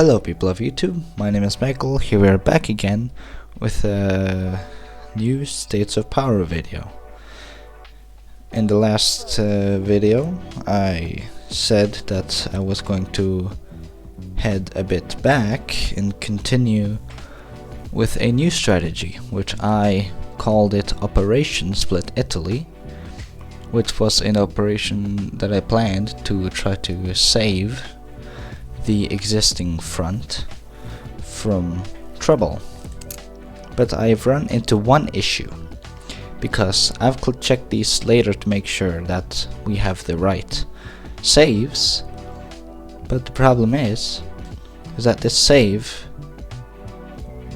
Hello people of YouTube, my name is Michael. Here we are back again with a new States of Power video. In the last video I said that I was going to head a bit back and continue with a new strategy, which I called it Operation Split Italy, which was an operation that I planned to try to save the existing front from trouble. But I've run into one issue, because I've checked these later to make sure that we have the right saves, but the problem is that this save,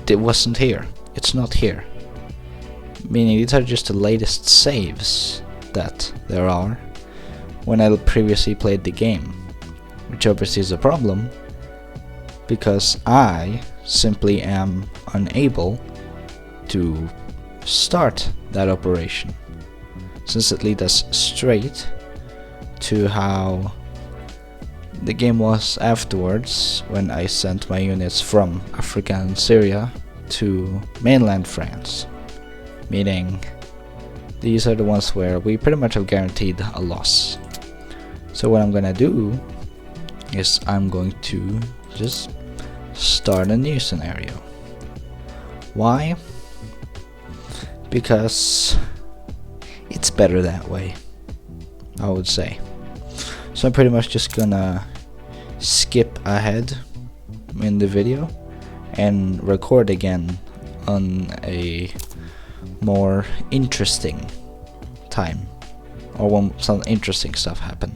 it wasn't here. It's not here. Meaning these are just the latest saves that there are when I previously played the game, which obviously is a problem because I simply am unable to start that operation, since it leads us straight to how the game was afterwards when I sent my units from Africa and Syria to mainland France, meaning these are the ones where we pretty much have guaranteed a loss. So what I'm gonna do is I'm going to just start a new scenario. Why? Because it's better that way, I would say. So I'm pretty much just gonna skip ahead in the video and record again on a more interesting time, or when some interesting stuff happen.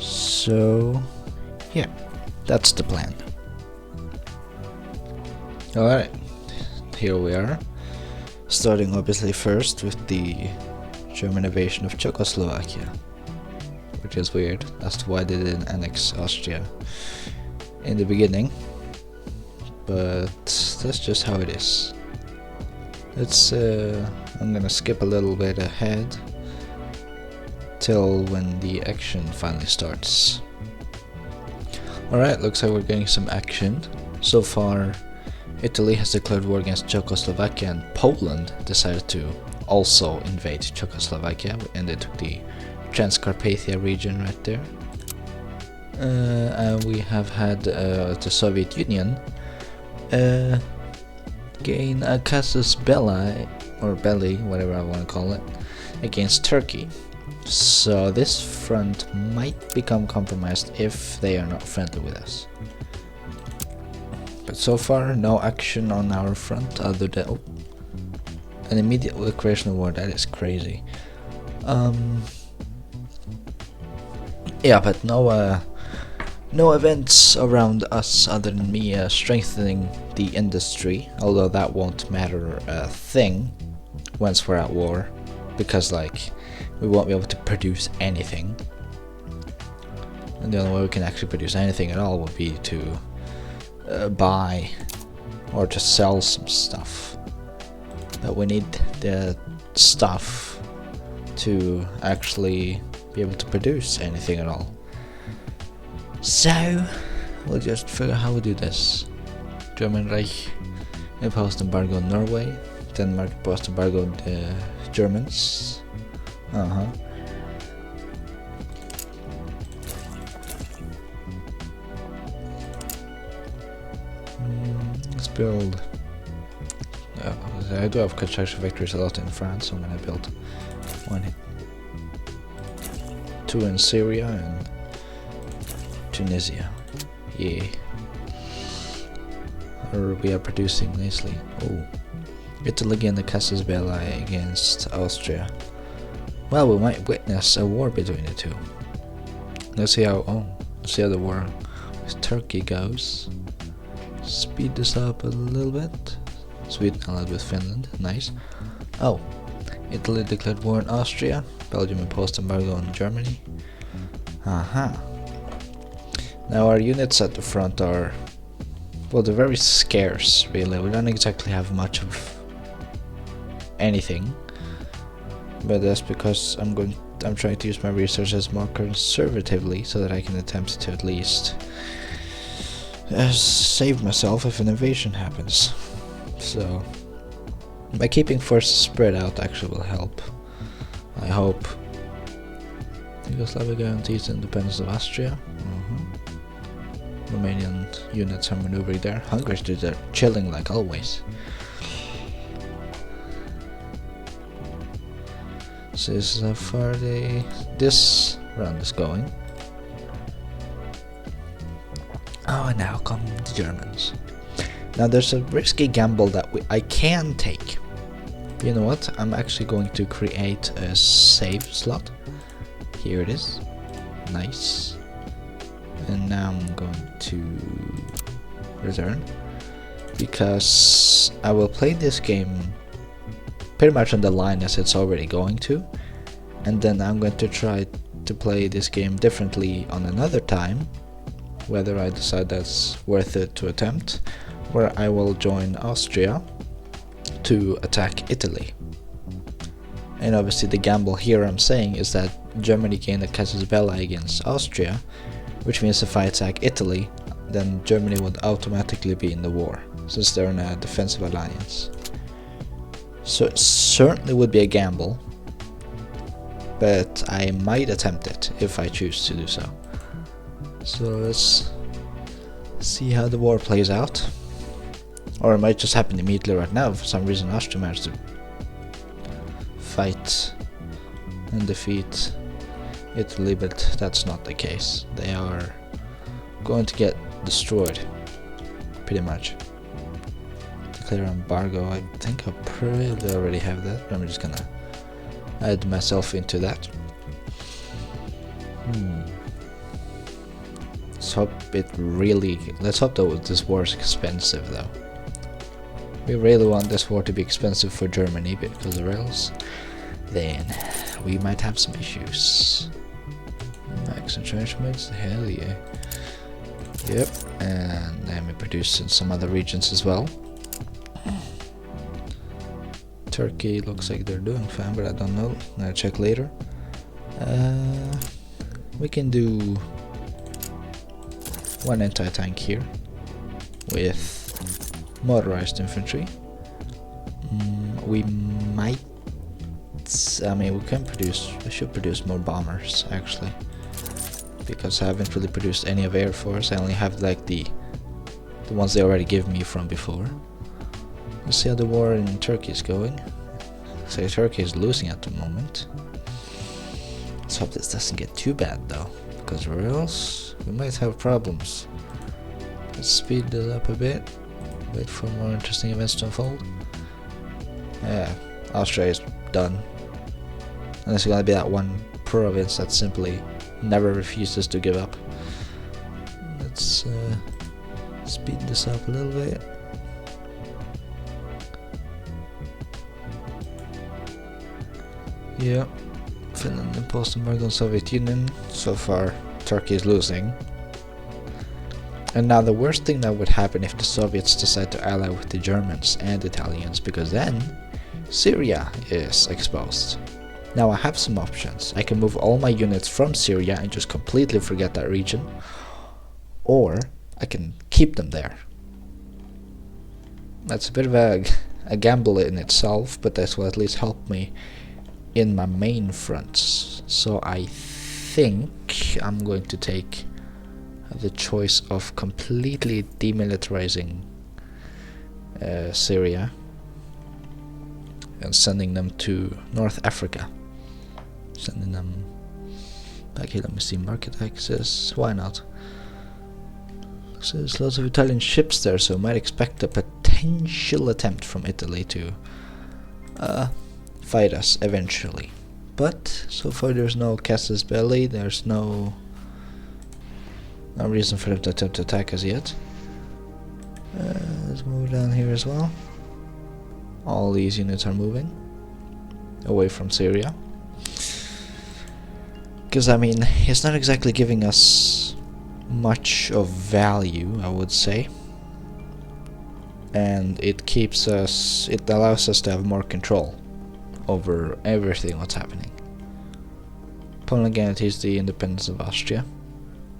So yeah, that's the plan. Alright, here we are, starting obviously first with the German invasion of Czechoslovakia, which is weird as to why they didn't annex Austria in the beginning, but that's just how it is. Let's I'm gonna skip a little bit ahead till when the action finally starts. Alright, looks like we're getting some action. So far, Italy has declared war against Czechoslovakia, and Poland decided to also invade Czechoslovakia, and they took the Transcarpathia region right there. And we have had the Soviet Union gain a casus belli, or belly, whatever I want to call it, against Turkey. So this front might become compromised if they are not friendly with us. But so far, no action on our front other than an immediate declaration of war. That is crazy. Yeah, but no events around us other than me strengthening the industry, although that won't matter a thing once we're at war, because like we won't be able to produce anything, and the only way we can actually produce anything at all would be to buy or to sell some stuff. But we need the stuff to actually be able to produce anything at all. So we'll just figure out how we do this. German Reich imposed embargo on Norway. Denmark imposed embargo on the Germans. Let's build. I do have construction victories a lot in France, so I'm gonna build one, 2 in Syria and Tunisia. Yeah. Or we are producing nicely. Oh, Italy again, the casus belli against Austria. Well, we might witness a war between the two. Let's see how the war with Turkey goes. Speed this up a little bit. Sweden allied with Finland, nice. Oh, Italy declared war on Austria. Belgium imposed embargo on Germany. Now our units at the front are, well, they're very scarce really. We don't exactly have much of anything, but that's because I'm trying to use my resources more conservatively so that I can attempt to at least save myself if an invasion happens. So by keeping forces spread out actually will help. I hope. Yugoslavia guarantees the independence of Austria. Romanian units are maneuvering there. Hungary's dudes are chilling like always. So this is how far this round is going. Oh, and now come the Germans. Now there's a risky gamble that I can take. You know what? I'm actually going to create a save slot. Here it is. Nice. And now I'm going to return, because I will play this game pretty much on the line as it's already going to, and then I'm going to try to play this game differently on another time, whether I decide that's worth it to attempt, where I will join Austria to attack Italy. And obviously the gamble here I'm saying is that Germany gained a casus belli against Austria, which means if I attack Italy, then Germany would automatically be in the war, since they're in a defensive alliance. So it certainly would be a gamble, but I might attempt it if I choose to do so. So let's see how the war plays out. Or it might just happen immediately right now. For some reason Austria managed to fight and defeat Italy, but that's not the case. They are going to get destroyed, pretty much. Declare embargo. I think I probably already have that, but I'm just gonna add myself into that. Let's hope let's hope that this war is expensive though. We really want this war to be expensive for Germany, because or else then we might have some issues. Max entrenchments, hell yeah. Yep, and then we produce in some other regions as well. Turkey looks like they're doing fine, but I don't know. I'll check later. We can do one anti-tank here with motorized infantry. We might. I mean, we should produce more bombers actually, because I haven't really produced any of Air Force. I only have like the ones they already give me from before. Let's see how the war in Turkey is going. So Turkey is losing at the moment. Let's hope this doesn't get too bad though, because or else we might have problems. Let's speed this up a bit. Wait for more interesting events to unfold. Yeah, Austria is done. And there's gonna be that one province that simply never refuses to give up. Let's speed this up a little bit. Yeah, Finland imposed embargo on Soviet Union. So far, Turkey is losing. And now the worst thing that would happen if the Soviets decide to ally with the Germans and Italians, because then Syria is exposed. Now I have some options. I can move all my units from Syria and just completely forget that region, or I can keep them there. That's a bit of a gamble in itself, but this will at least help me in my main fronts. So I think I'm going to take the choice of completely demilitarizing Syria and sending them to North Africa. Sending them back here. Let me see, market access. Why not? So there's lots of Italian ships there, so I might expect a potential attempt from Italy to fight us eventually. But so far there's no casus belli, there's no reason for them to attempt to attack us yet. Let's move down here as well. All these units are moving away from Syria, because I mean it's not exactly giving us much of value, I would say, and it allows us to have more control over everything what's happening. Poland guarantees the independence of Austria,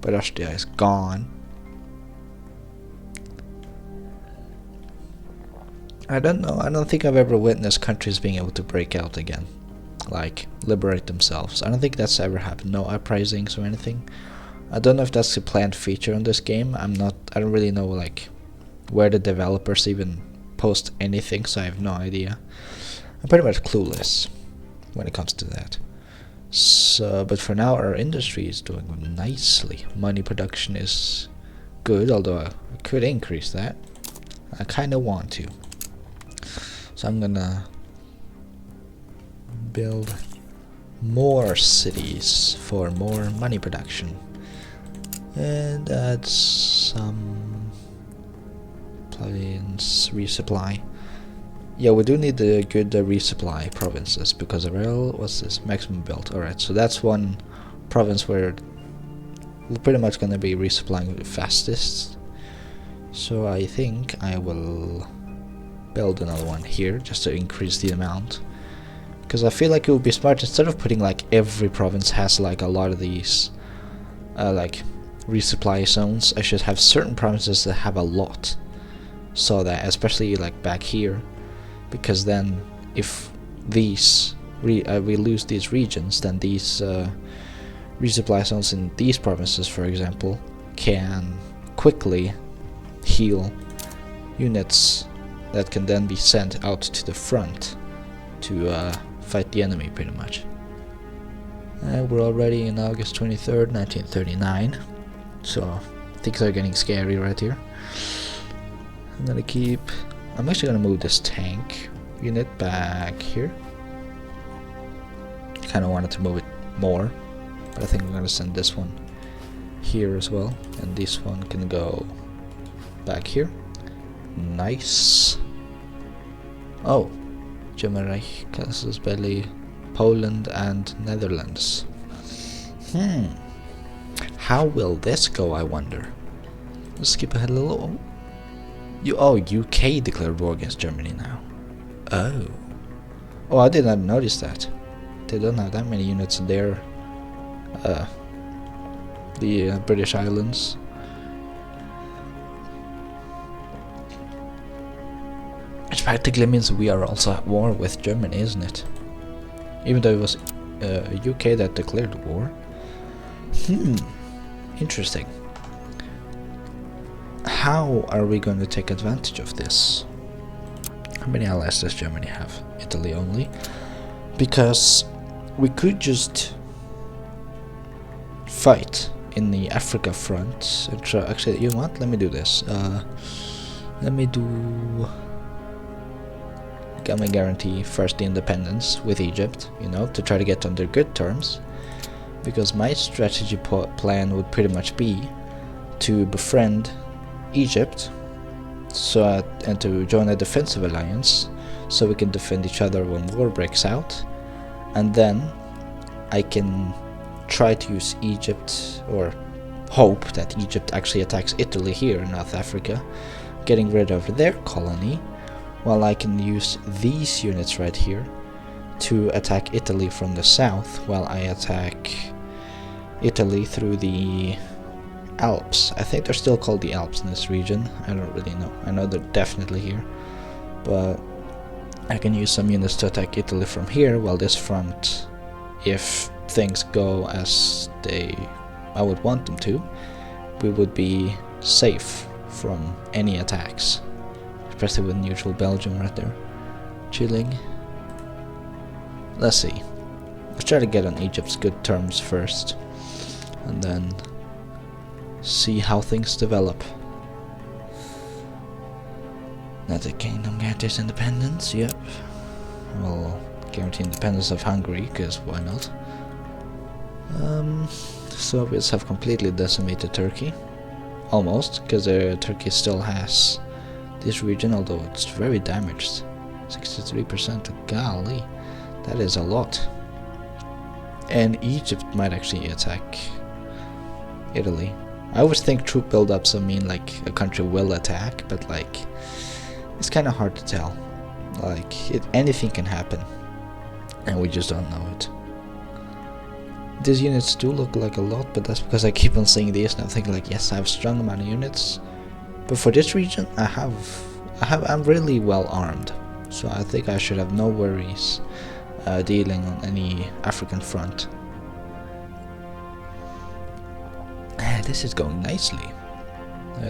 but Austria is gone. I don't know. I don't think I've ever witnessed countries being able to break out again, like liberate themselves. I don't think that's ever happened. No uprisings or anything. I don't know if that's a planned feature on this game. I don't really know like where the developers even post anything, so I have no idea. I'm pretty much clueless when it comes to that. So, but for now, our industry is doing nicely. Money production is good, although I could increase that. I kind of want to. So I'm gonna build more cities for more money production. And add some plugins, resupply. Yeah, we do need a good resupply provinces, because what's this? Maximum build. Alright, so that's one province where we're pretty much gonna be resupplying the fastest. So I think I will build another one here, just to increase the amount. Because I feel like it would be smart, instead of putting like every province has like a lot of these like resupply zones, I should have certain provinces that have a lot. So that, especially like back here, because then if these we lose these regions, then these resupply zones in these provinces, for example, can quickly heal units that can then be sent out to the front to fight the enemy, pretty much. We're already in August 23rd, 1939, so things are getting scary right here. I'm actually gonna move this tank unit back here. Kinda wanted to move it more, but I think I'm gonna send this one here as well, and this one can go back here. Nice. Oh, German Reich, Casus Belli, Poland and Netherlands. How will this go, I wonder? Let's skip ahead a little. UK declared war against Germany now. Oh, I did not notice that. They don't have that many units in their the British Islands. Which practically means we are also at war with Germany, isn't it? Even though it was UK that declared war. Interesting. How are we going to take advantage of this? How many allies does Germany have? Italy only. Because we could just fight in the Africa front. Actually, you know what? Let me do this. Let me do Gamma guarantee first the independence with Egypt, you know, to try to get under good terms. Because my strategy plan would pretty much be to befriend Egypt, and to join a defensive alliance, so we can defend each other when war breaks out, and then I can try to use Egypt, or hope that Egypt actually attacks Italy here in North Africa, getting rid of their colony, while I can use these units right here to attack Italy from the south, while I attack Italy through the Alps. I think they're still called the Alps in this region. I don't really know. I know they're definitely here, but I can use some units to attack Italy from here, while this front, if things go as I would want them to, we would be safe from any attacks, especially with neutral Belgium right there chilling. Let's see. Let's try to get on Egypt's good terms first, and then see how things develop. United Kingdom guarantees independence, yep. We'll guarantee independence of Hungary, because why not? Soviets have completely decimated Turkey. Almost, because Turkey still has this region, although it's very damaged. 63%, golly, that is a lot. And Egypt might actually attack Italy. I always think troop buildups mean like a country will attack, but like it's kind of hard to tell. Like anything can happen, and we just don't know it. These units do look like a lot, but that's because I keep on seeing these and I'm thinking like, yes, I have a strong amount of units. But for this region, I have I'm really well armed, so I think I should have no worries dealing on any African front. This is going nicely.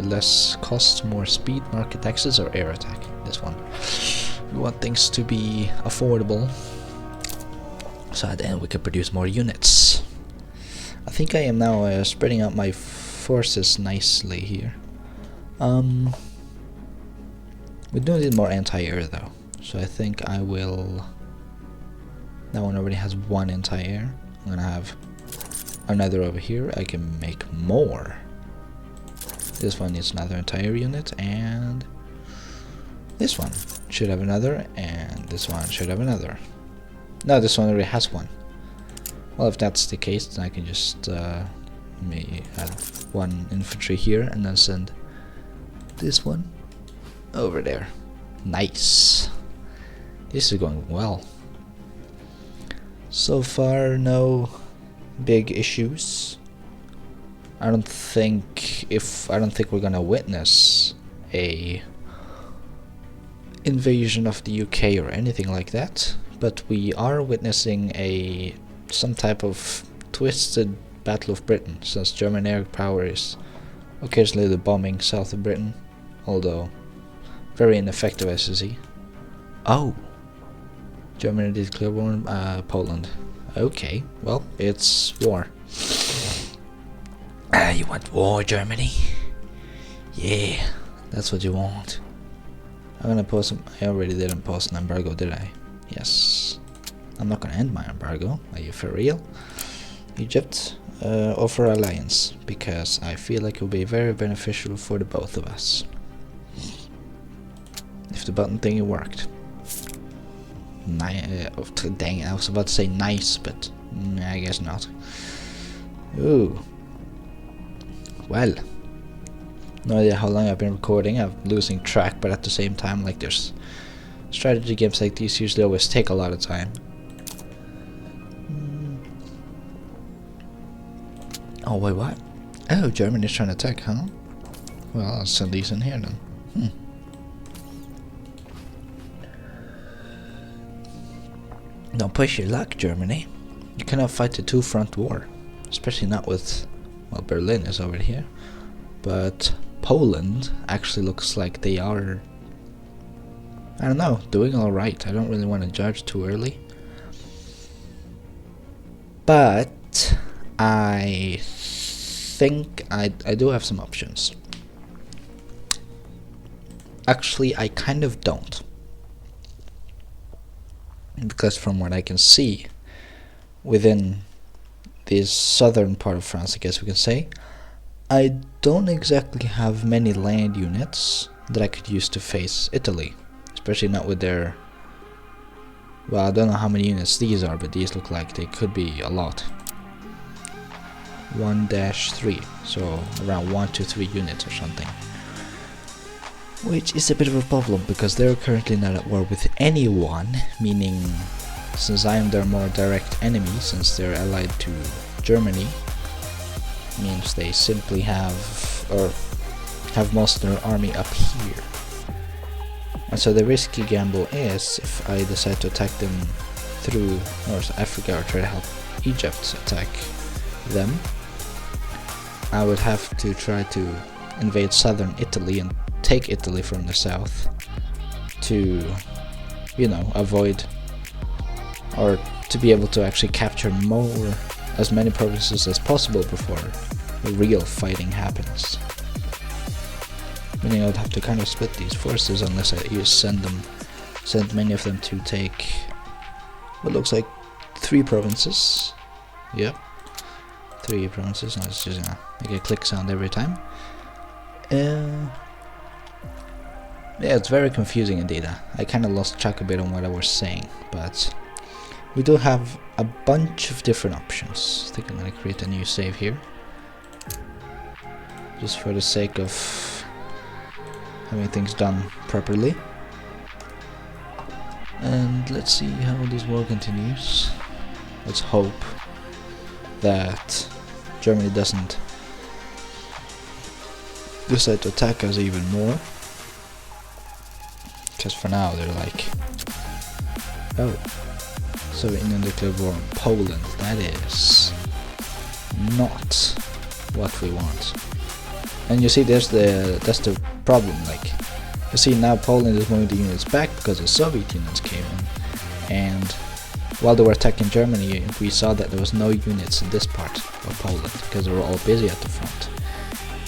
Less cost, more speed, market access, or air attack. This one. We want things to be affordable, so at the end we can produce more units. I think I am now spreading out my forces nicely here. We do need more anti-air though, so I think I will. That one already has one anti-air. I'm gonna have another over here. I can make more. This one needs another anti-air unit, and this one should have another, and this one should have another. No, this one already has one. Well, if that's the case, then I can just maybe add one infantry here and then send this one over there. Nice. This is going well. So far, no big issues. I don't think we're gonna witness a invasion of the UK or anything like that, but we are witnessing some type of twisted Battle of Britain, since German air power is occasionally bombing south of Britain, although very ineffective as you see. Oh, Germany did clear war, Poland. Okay, well, it's war. You want war, Germany? Yeah, that's what you want. I'm gonna post I already didn't post an embargo, did I? Yes. I'm not gonna end my embargo. Are you for real? Egypt, offer alliance, because I feel like it will be very beneficial for the both of us. If the button thingy worked. Dang, I was about to say nice, but I guess not. Ooh. Well. No idea how long I've been recording. I'm losing track, but at the same time, like, there's strategy games like these usually always take a lot of time. Oh, wait, what? Oh, Germany's trying to attack, huh? Well, I'll send these in here then. Don't push your luck, Germany. You cannot fight a two-front war. Especially not with... well, Berlin is over here. But Poland actually looks like they are... I don't know, doing alright. I don't really want to judge too early. But... I think I do have some options. Actually, I kind of don't. Because from what I can see, within this southern part of France, I guess we can say, I don't exactly have many land units that I could use to face Italy. Especially not with their... well, I don't know how many units these are, but these look like they could be a lot. 1-3, so around 1 to 3 units or something. Which is a bit of a problem, because they're currently not at war with anyone, meaning since I am their more direct enemy, since they're allied to Germany, means they simply have most of their army up here. And so the risky gamble is, if I decide to attack them through North Africa or try to help Egypt attack them, I would have to try to invade southern Italy and take Italy from the south to, you know, avoid, or to be able to actually capture as many provinces as possible before the real fighting happens. Meaning I would have to kind of split these forces unless I send many of them to take what looks like 3 provinces. Yep. 3 provinces. No, it's just make a click sound every time. Yeah, it's very confusing indeed. I kind of lost track a bit on what I was saying, but we do have a bunch of different options. I think I'm gonna create a new save here, just for the sake of having things done properly. And let's see how this war continues. Let's hope that Germany doesn't decide to attack us even more. Because for now they're like, oh, so in a nuclear war in Poland, that is not what we want. And you see, that's the problem. Like, you see now Poland is moving the units back because the Soviet units came in, and while they were attacking Germany, we saw that there was no units in this part of Poland because they were all busy at the front.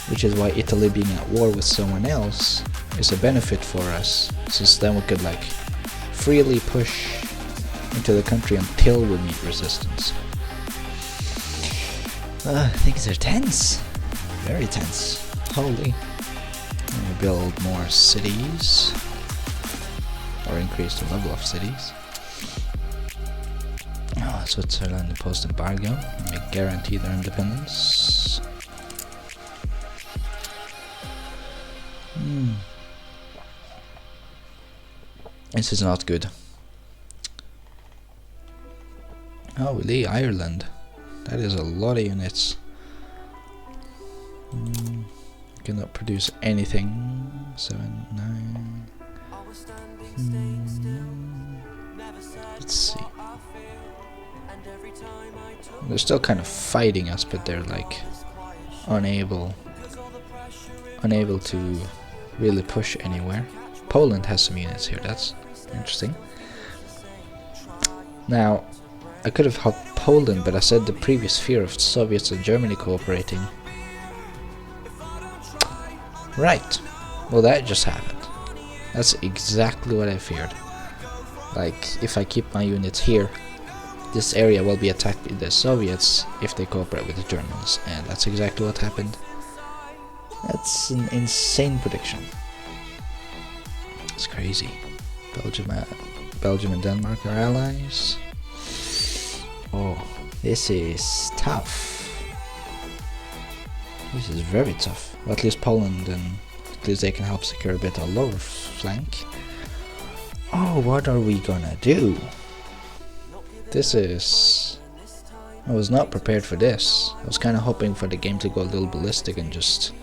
Which is why Italy being at war with someone else is a benefit for us, since then we could like freely push into the country until we meet resistance. Things are tense. Very tense. Holy. We build more cities, or increase the level of cities. Switzerland imposed embargo and may guarantee their independence. This is not good. Holy, Ireland. That is a lot of units. Cannot produce anything. 7, 9. Let's see. They're still kind of fighting us, but they're like unable to really push anywhere. Poland has some units here, that's interesting. Now, I could have helped Poland, but I said the previous fear of Soviets and Germany cooperating. Right, well that just happened. That's exactly what I feared. Like, if I keep my units here, this area will be attacked by the Soviets if they cooperate with the Germans, and that's exactly what happened. That's an insane prediction. It's crazy. Belgium and Denmark are allies. Oh, this is tough. This is very tough. Well, at least Poland, and at least they can help secure a bit of lower flank. Oh, what are we gonna do? This is... I was not prepared for this. I was kind of hoping for the game to go a little ballistic and just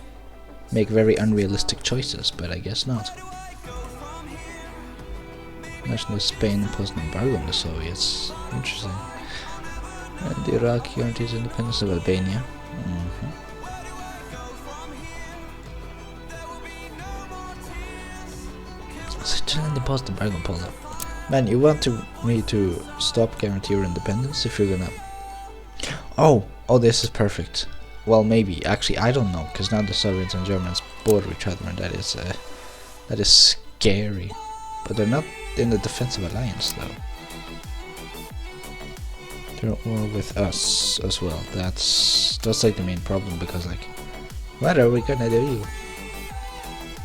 make very unrealistic choices, but I guess not. National Spain imposed an embargo on the Soviets. Interesting. And the Iraq guarantees independence of Albania. Switzerland imposed embargo on Poland. Man, you want me to stop guarantee your independence if you're gonna... Oh, this is perfect. Well, maybe. Actually, I don't know, because now the Soviets and Germans border each other, and that is scary. But they're not in the defensive alliance, though. They're at war with us as well. That's like the main problem, because like, what are we gonna do?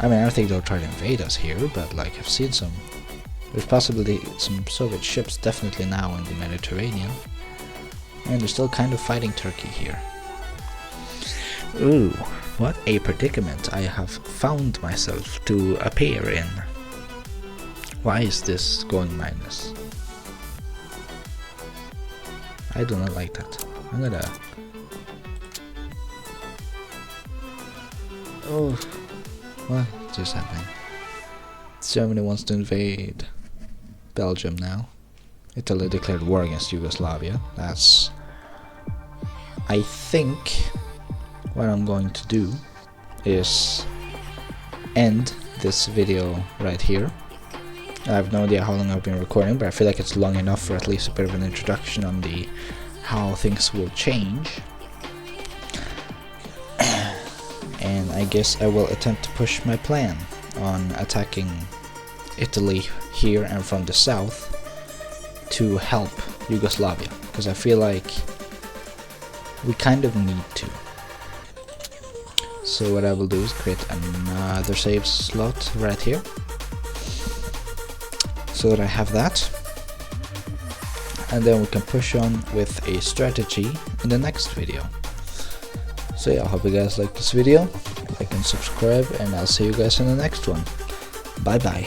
I mean, I don't think they'll try to invade us here, but like, I've seen some. There's possibly some Soviet ships definitely now in the Mediterranean, and they're still kind of fighting Turkey here. Ooh, what a predicament I have found myself to appear in. Why is this going minus? I do not like that. I'm gonna... Oh, what just happened? Germany wants to invade Belgium now. Italy declared war against Yugoslavia. That's... I think what I'm going to do is end this video right here. I have no idea how long I've been recording, but I feel like it's long enough for at least a bit of an introduction on the how things will change. And I guess I will attempt to push my plan on attacking Italy here and from the south to help Yugoslavia, because I feel like we kind of need to. So what I will do is create another save slot right here, so that I have that, and then we can push on with a strategy in the next video. So yeah, I hope you guys like this video, like and subscribe, and I'll see you guys in the next one. Bye bye.